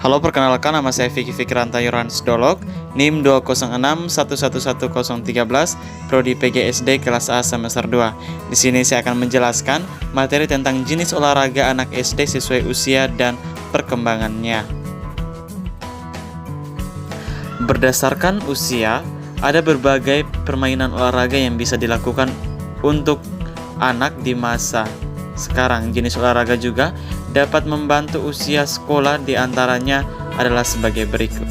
Halo, perkenalkan nama saya Vicky Fikranto Yuransdolog, NIM 206111013, Prodi PGSD kelas A semester 2. Di sini saya akan menjelaskan materi tentang jenis olahraga anak SD sesuai usia dan perkembangannya. Berdasarkan usia, ada berbagai permainan olahraga yang bisa dilakukan untuk anak di masa sekarang. Jenis olahraga juga dapat membantu usia sekolah, diantaranya adalah sebagai berikut.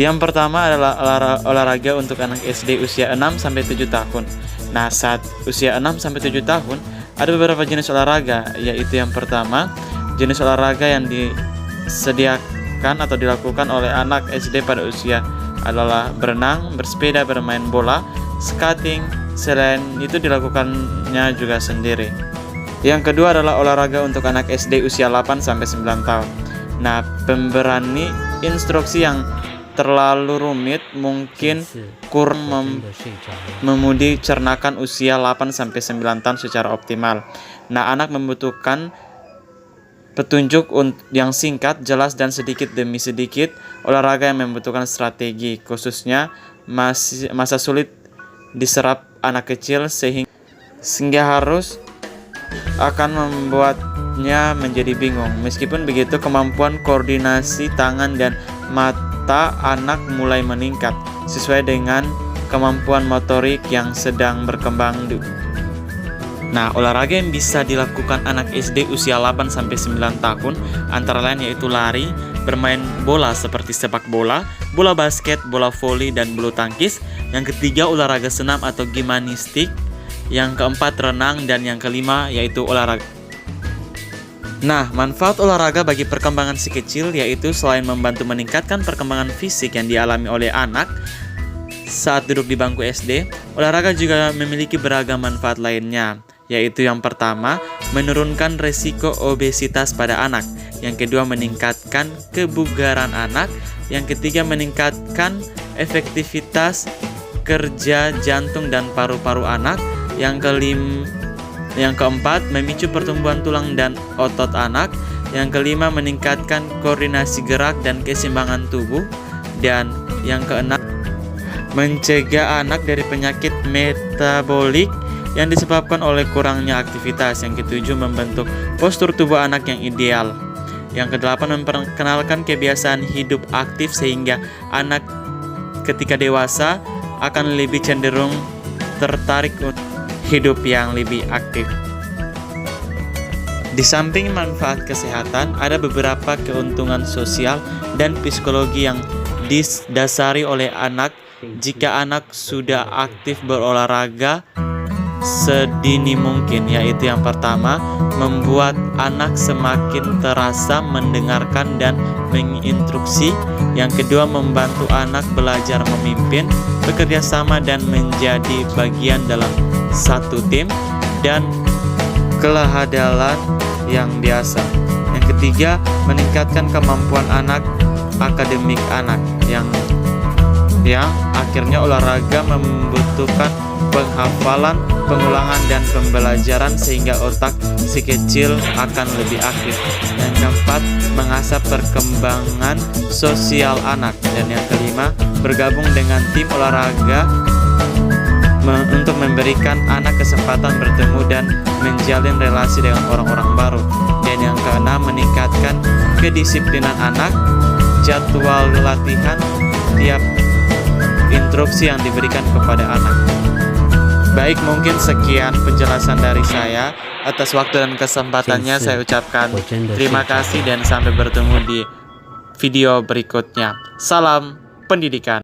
Yang pertama adalah olahraga untuk anak SD usia 6-7 tahun. Nah, saat usia 6-7 tahun, ada beberapa jenis olahraga, yaitu yang pertama, jenis olahraga yang disediakan atau dilakukan oleh anak SD pada usia adalah berenang, bersepeda, bermain bola, skating. Selain itu dilakukannya juga sendiri. Yang kedua adalah olahraga untuk anak SD usia 8-9 tahun. Nah, pemberani instruksi yang terlalu rumit mungkin kurang memudi cernakan usia 8-9 tahun secara optimal. Nah, anak membutuhkan petunjuk yang singkat, jelas, dan sedikit demi sedikit olahraga yang membutuhkan strategi, khususnya masa sulit diserap anak kecil sehingga harus akan membuatnya menjadi bingung. Meskipun begitu, kemampuan koordinasi tangan dan mata anak mulai meningkat sesuai dengan kemampuan motorik yang sedang berkembang. Nah, olahraga yang bisa dilakukan anak SD usia 8-9 tahun antara lain yaitu lari, bermain bola seperti sepak bola, bola basket, bola voli, dan bulu tangkis. Yang ketiga, olahraga senam atau gimnastik. Yang keempat, renang. Dan yang kelima yaitu olahraga. Nah, manfaat olahraga bagi perkembangan si kecil yaitu selain membantu meningkatkan perkembangan fisik yang dialami oleh anak saat duduk di bangku SD, olahraga juga memiliki beragam manfaat lainnya, yaitu yang pertama, menurunkan resiko obesitas pada anak. Yang kedua, meningkatkan kebugaran anak. Yang ketiga, meningkatkan efektivitas kerja jantung dan paru-paru anak. Yang keempat, memicu pertumbuhan tulang dan otot anak. Yang kelima, meningkatkan koordinasi gerak dan keseimbangan tubuh. Dan yang keenam, mencegah anak dari penyakit metabolik yang disebabkan oleh kurangnya aktivitas. Yang ketujuh, membentuk postur tubuh anak yang ideal. Yang kedelapan, memperkenalkan kebiasaan hidup aktif sehingga anak ketika dewasa akan lebih cenderung tertarik untuk hidup yang lebih aktif. Di samping manfaat kesehatan, ada beberapa keuntungan sosial dan psikologi yang didasari oleh anak jika anak sudah aktif berolahraga sedini mungkin, yaitu yang pertama, membuat anak semakin terasa mendengarkan dan menginstruksi. Yang kedua, membantu anak belajar memimpin, bekerja sama, dan menjadi bagian dalam satu tim, dan kelahadalan yang biasa. Yang ketiga, meningkatkan kemampuan anak akademik anak yang akhirnya olahraga membutuhkan penghafalan, pengulangan, dan pembelajaran sehingga otak si kecil akan lebih aktif. Yang keempat, mengasah perkembangan sosial anak. Dan yang kelima, bergabung dengan tim olahraga untuk memberikan anak kesempatan bertemu dan menjalin relasi dengan orang-orang baru. Dan yang keenam, meningkatkan kedisiplinan anak, jadwal latihan, tiap instruksi yang diberikan kepada anak. Baik, mungkin sekian penjelasan dari saya. Atas waktu dan kesempatannya saya ucapkan terima kasih dan sampai bertemu di video berikutnya. Salam pendidikan.